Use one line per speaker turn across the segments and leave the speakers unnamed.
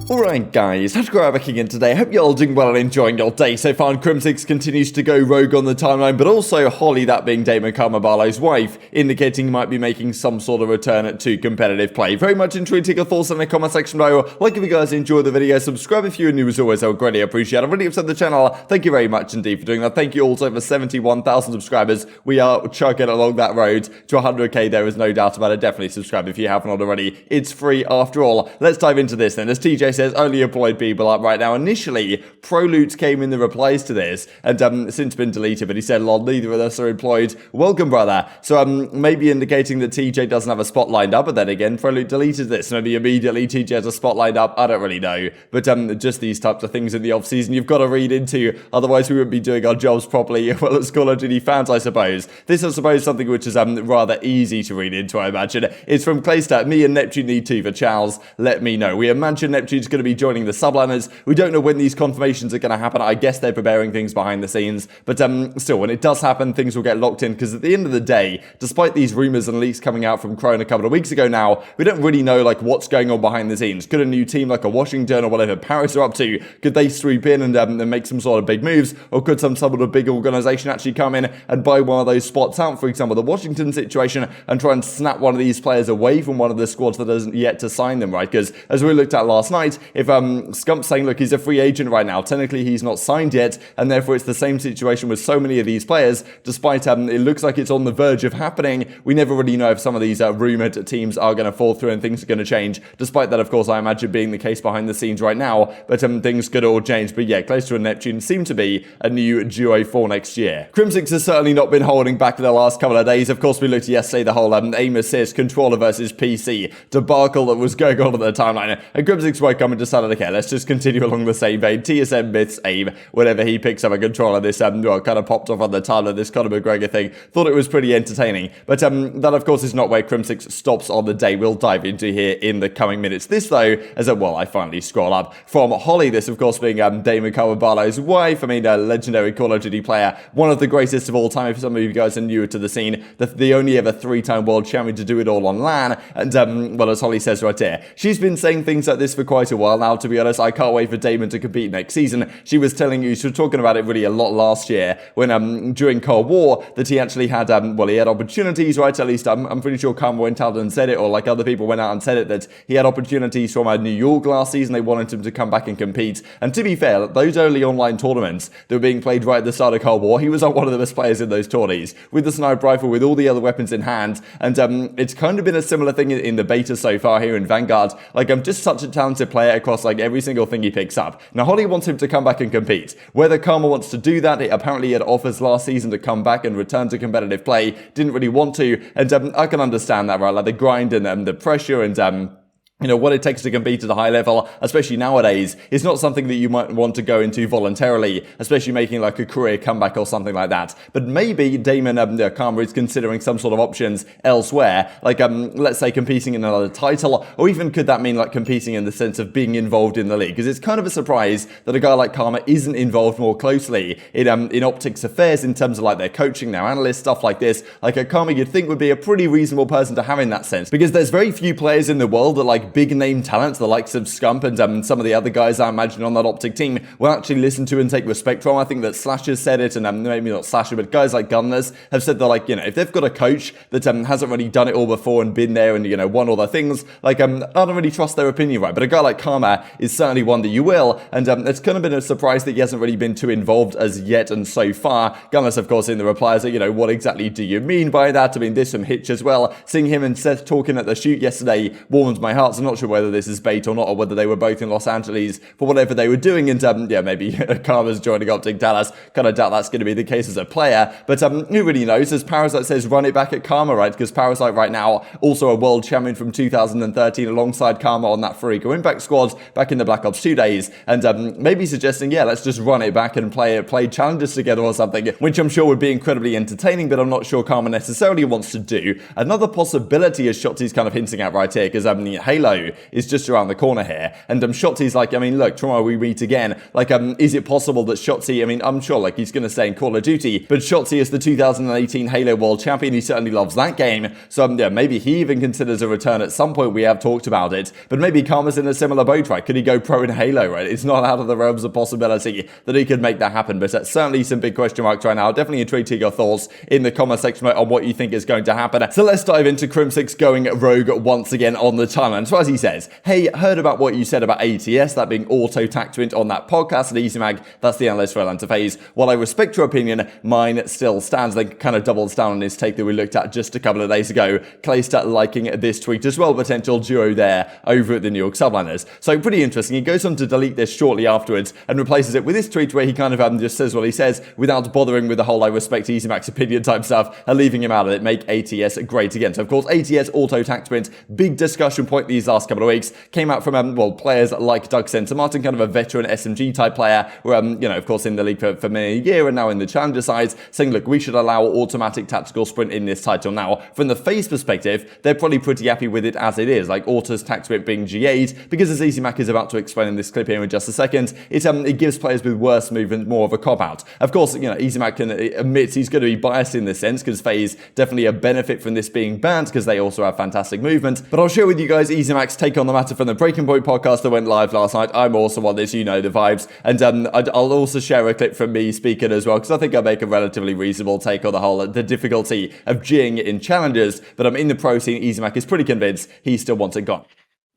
Alright guys, TacticalRab back again today. Hope you're all doing well and enjoying your day so far. And Crimsix continues to go rogue on the timeline, but also HaLLey, that being Damon Carmabarlo's wife, indicating he might be making some sort of return to competitive play. Very much intrigued to take your thoughts in the comment section below. Like if you guys enjoyed the video, subscribe if you're new as always, I would greatly appreciate it. I've already upset the channel. Thank you very much indeed for doing that. Thank you all to over 71,000 subscribers. We are chugging along that road to 100k, there is no doubt about it. Definitely subscribe if you haven't already. It's free after all. Let's dive into this then. As TJ says, only employed people up right now. Initially, ProLoot came in the replies to this, and since been deleted, but he said, lol, neither of us are employed. Welcome, brother. So maybe indicating that TJ doesn't have a spot lined up, but then again, ProLoot deleted this. Maybe immediately TJ has a spot lined up. I don't really know. But just these types of things in the off-season you've got to read into, otherwise we wouldn't be doing our jobs properly. Well, as Call of Duty fans, I suppose. This is, I suppose, something which is rather easy to read into, I imagine. It's from Playstat. Me and Neptune need to for Charles. Let me know. We imagine Neptune's going to be joining the subliners. We don't know when these confirmations are going to happen. I guess they're preparing things behind the scenes. But still, when it does happen, things will get locked in, because at the end of the day, despite these rumors and leaks coming out from Crone a couple of weeks ago now, we don't really know like what's going on behind the scenes. Could a new team like a Washington or whatever Paris are up to, could they swoop in and make some sort of big moves? Or could some sort of big organization actually come in and buy one of those spots out, for example, the Washington situation, and try and snap one of these players away from one of the squads that hasn't yet to sign them, right? Because as we looked at last night, if Scump's saying, look, he's a free agent right now, technically he's not signed yet, and therefore it's the same situation with so many of these players, despite it looks like it's on the verge of happening. We never really know if some of these rumored teams are going to fall through and things are going to change, despite that, of course, I imagine being the case behind the scenes right now, but things could all change. But yeah, Clayster and Neptune seem to be a new duo for next year. Crimsix has certainly not been holding back for the last couple of days. Of course, we looked yesterday, the whole aim assist, controller versus PC debacle that was going on at the timeline, and Crimsix woke up and decided, okay, let's just continue along the same vein. TSM myths aim whenever he picks up a controller. This kind of popped off on the timeline, this Conor McGregor thing. Thought it was pretty entertaining, but that of course is not where Crimsix stops on the day. We'll dive into here in the coming minutes. This though, I finally scroll up from HaLLey, this of course being Damon Carmabarlo's wife. I mean, a legendary Call of Duty player, one of the greatest of all time. If some of you guys are newer to the scene, the only ever 3-time world champion to do it all on LAN. And well, as HaLLey says right here, she's been saying things like this for quite a while now. To be honest, I can't wait for Damon to compete next season. She was telling you, she was talking about it really a lot last year when during Cold War, that he actually had he had opportunities, right? At least I'm pretty sure Karma went out and said it, or like other people went out and said it, that he had opportunities from New York last season. They wanted him to come back and compete. And to be fair, those early online tournaments that were being played right at the start of Cold War, he was one of the best players in those tourneys, with the sniper rifle, with all the other weapons in hand. And it's kind of been a similar thing in the beta so far here in Vanguard. Like, I'm just such a talented player across like every single thing he picks up. Now HaLLey wants him to come back and compete. Whether Karma wants to do that, apparently he had offers last season to come back and return to competitive play, didn't really want to, and I can understand that, right? Like the grind and the pressure and what it takes to compete at a high level, especially nowadays, is not something that you might want to go into voluntarily, especially making like a career comeback or something like that. But maybe Damon Karma is considering some sort of options elsewhere, like let's say competing in another title, or even could that mean like competing in the sense of being involved in the league? Because it's kind of a surprise that a guy like Karma isn't involved more closely in OpTic's affairs in terms of like their coaching, their analysts, stuff like this. Like a Karma you'd think would be a pretty reasonable person to have in that sense, because there's very few players in the world that like big name talents, the likes of Scump and some of the other guys I imagine on that OpTic team will actually listen to and take respect from. I think that Slasher said it, and maybe not Slasher, but guys like Gunless have said that, like, if they've got a coach that hasn't really done it all before and been there and, won all the things, like, I don't really trust their opinion, right? But a guy like Karma is certainly one that you will, and it's kind of been a surprise that he hasn't really been too involved as yet and so far. Gunless, of course, in the replies that, what exactly do you mean by that? I mean, there's some Hitch as well. Seeing him and Seth talking at the shoot yesterday warms my heart. So I'm not sure whether this is bait or not, or whether they were both in Los Angeles for whatever they were doing, and maybe Karma's joining OpTic Dallas. Kind of doubt that's going to be the case as a player, but who really knows? As Parasite says, run it back at Karma, right? Because Parasite right now, also a world champion from 2013 alongside Karma on that Farika Impact squad back in the Black Ops 2 days, and maybe suggesting, yeah, let's just run it back and play challenges together or something, which I'm sure would be incredibly entertaining, but I'm not sure Karma necessarily wants to do. Another possibility, as Shotzzy's kind of hinting at right here, because HaLLey FeLo is just around the corner here. And Shotzzy's like, I mean, look, tomorrow we meet again. Like, is it possible that Shotzzy, I mean, I'm sure like he's going to stay in Call of Duty, but Shotzzy is the 2018 Halo World Champion. He certainly loves that game. So yeah, maybe he even considers a return at some point. We have talked about it, but maybe Karma's in a similar boat, right? Could he go pro in Halo, right? It's not out of the realms of possibility that he could make that happen, but certainly some big question marks right now. Definitely intrigued to your thoughts in the comment section on what you think is going to happen. So let's dive into Crimsix going rogue once again on the timeline. So as he says, hey, heard about what you said about ATS, that being auto-tactwint on that podcast at easyMag. That's the analyst for Atlanta FaZe. While I respect your opinion, mine still stands. Then kind of doubles down on his take that we looked at just a couple of days ago. Clayster liking this tweet as well. Potential duo there over at the New York Subliners. So pretty interesting. He goes on to delete this shortly afterwards and replaces it with this tweet where he kind of just says what he says without bothering with the whole I respect easyMag's opinion type stuff and leaving him out of it. Make ATS great again. So of course ATS auto-tactwint, big discussion point these last couple of weeks, came out from well, players like Doug Center Martin, kind of a veteran SMG type player who you know, of course in the league for many a year and now in the challenger sides, saying look, we should allow automatic tactical sprint in this title. Now from the FaZe perspective, they're probably pretty happy with it as it is, like autos tactwint being GA'd, because as easyMag is about to explain in this clip here in just a second, it gives players with worse movement more of a cop out. Of course, you know, easyMag can admit he's going to be biased in this sense because FaZe definitely a benefit from this being banned because they also have fantastic movement. But I'll share with you guys easyMag's take on the matter from the Breaking Point podcast that went live last night. I'm also on this, you know the vibes, and I'll also share a clip from me speaking as well because I think I make a relatively reasonable take on the difficulty of G'ing in challenges. But I'm in the pro scene. easyMag is pretty convinced he still wants it gone.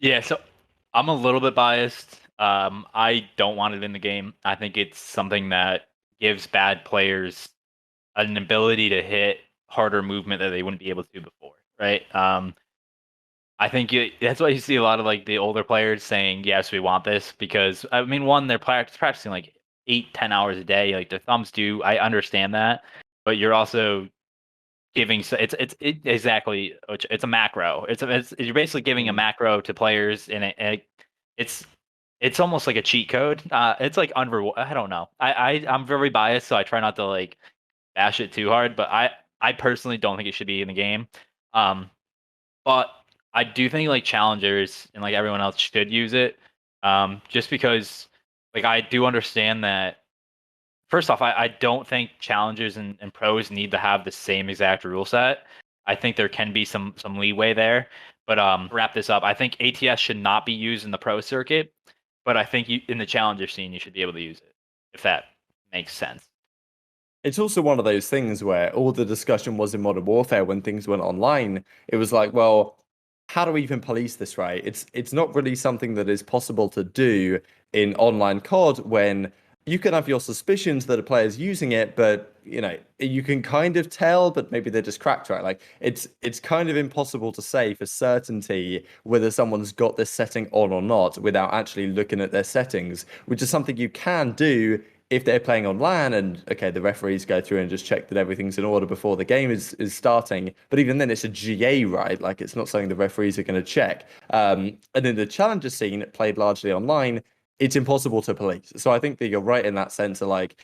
Yeah, so I'm a little bit biased. I don't want it in the game. I think it's something that gives bad players an ability to hit harder movement that they wouldn't be able to before, right? I think that's why you see a lot of like the older players saying, yes, we want this, because I mean, one, they're practicing like 8-10 hours a day, like their thumbs do. I understand that, but you're also giving it's a macro. You're basically giving a macro to players, and it's almost like a cheat code. It's like I don't know. I'm very biased, so I try not to like bash it too hard, but I personally don't think it should be in the game. But I do think like challengers and like everyone else should use it. Just because like I do understand that. First off, I don't think challengers and pros need to have the same exact rule set. I think there can be some leeway there. But wrap this up. I think ATS should not be used in the pro circuit, but I think in the challenger scene you should be able to use it, if that makes sense.
It's also one of those things where all the discussion was in Modern Warfare when things went online. It was like, well, how do we even police this, right? It's not really something that is possible to do in online COD when you can have your suspicions that a player's using it, but you know, you can kind of tell, but maybe they're just cracked, right? Like it's kind of impossible to say for certainty whether someone's got this setting on or not without actually looking at their settings, which is something you can do if they're playing on LAN and, okay, the referees go through and just check that everything's in order before the game is starting. But even then, it's a GA, right? Like, it's not something the referees are going to check. And in the challenger scene, played largely online, it's impossible to police. So I think that you're right in that sense of, like,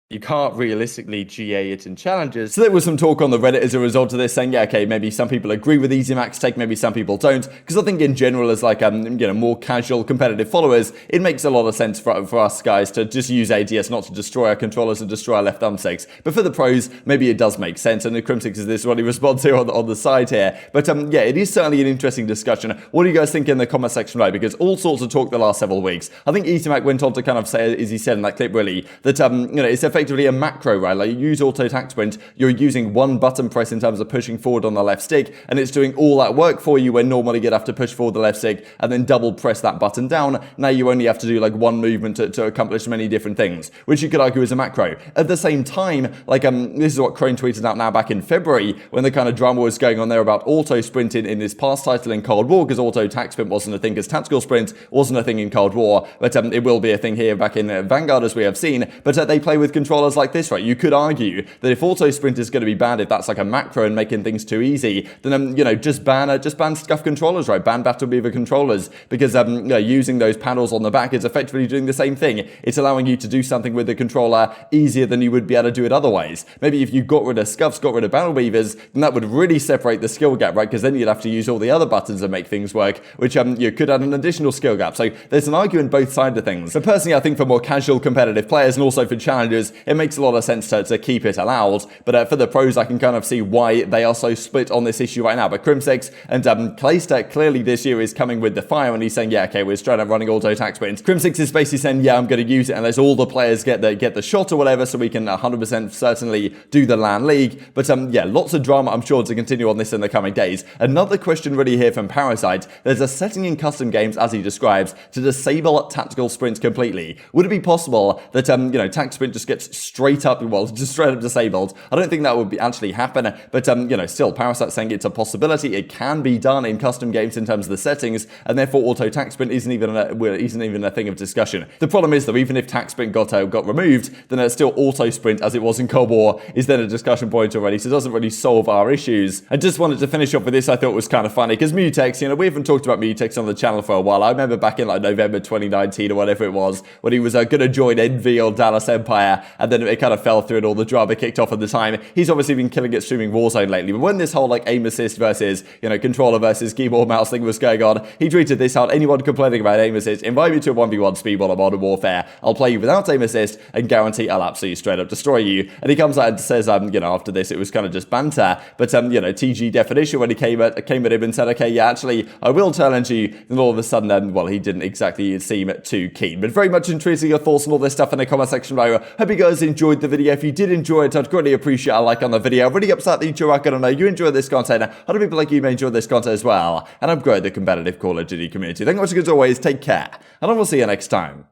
you can't realistically GA it in challenges. So there was some talk on the Reddit as a result of this saying, yeah, okay, maybe some people agree with easyMag's take, maybe some people don't. Because I think in general, as like, you know, more casual competitive followers, it makes a lot of sense for us guys to just use ADS, not to destroy our controllers and destroy our left thumbsticks. But for the pros, maybe it does make sense. And the Crimsix is this what he responds here on the side here. But yeah, it is certainly an interesting discussion. What do you guys think in the comment section below? Because all sorts of talk the last several weeks. I think easyMag went on to kind of say, as he said in that clip really, that, you know, it's effectively a macro, right? Like you use auto tactwint, you're using one button press in terms of pushing forward on the left stick, and it's doing all that work for you when normally you'd have to push forward the left stick and then double press that button down. Now you only have to do like one movement to accomplish many different things, which you could argue is a macro. At the same time, like this is what Crane tweeted out now back in February when the kind of drama was going on there about auto sprinting in this past title in Cold War, because auto tactwint wasn't a thing, because tactical sprint wasn't a thing in Cold War, but it will be a thing here back in Vanguard as we have seen. But they play with control controllers like this, right? You could argue that if auto sprint is going to be bad, if that's like a macro and making things too easy, then you know, just ban scuff controllers, right? Ban Battle Beaver controllers, because you know, using those paddles on the back is effectively doing the same thing. It's allowing you to do something with the controller easier than you would be able to do it otherwise. Maybe if you got rid of scuffs, got rid of Battle Beavers, then that would really separate the skill gap, right? Because then you'd have to use all the other buttons and make things work, which you could add an additional skill gap. So there's an argument both sides of things. But personally, I think for more casual competitive players and also for challengers, it makes a lot of sense to keep it allowed. But for the pros, I can kind of see why they are so split on this issue right now. But Crimsix and Priestahh clearly this year is coming with the fire, and he's saying, yeah, okay, we're straight up running auto attack sprints. Crimsix is basically saying, yeah, I'm going to use it unless all the players get the shot or whatever, so we can 100% certainly do the LAN League. But yeah, lots of drama, I'm sure, to continue on this in the coming days. Another question really here from Parasite. There's a setting in custom games, as he describes, to disable tactical sprints completely. Would it be possible that you know, tac sprint just gets straight up disabled? I don't think that would actually happen, but you know, still, Parasite saying it's a possibility. It can be done in custom games in terms of the settings, and therefore auto tac sprint isn't even a thing of discussion. The problem is, though, even if tac sprint got removed, then it's still auto sprint, as it was in Cold War, is then a discussion point already, so it doesn't really solve our issues. I just wanted to finish off with this. I thought was kind of funny, because Mutex, you know, we haven't talked about Mutex on the channel for a while. I remember back in like November 2019 or whatever it was, when he was going to join Envy or Dallas Empire, and then it kind of fell through and all the drama kicked off at the time. He's obviously been killing it streaming Warzone lately, but when this whole like aim assist versus, you know, controller versus keyboard mouse thing was going on, he tweeted this out: anyone complaining about aim assist, invite me to a 1v1 speedball on Modern Warfare. I'll play you without aim assist and guarantee I'll absolutely straight up destroy you. And he comes out and says, you know, after this it was kind of just banter, but you know, TG definition, when he came at him and said, okay, yeah, actually I will challenge you, then all of a sudden well, he didn't exactly seem too keen. But very much intriguing your thoughts on all this stuff in the comment section below. Hope you guys enjoyed the video. If you did enjoy it, I'd greatly appreciate a like on the video. Really upset that you're not going to know you enjoyed this content. Other people like you may enjoy this content as well, and I'm growing the competitive Call of Duty community. Thank you much as always, take care, and I will see you next time.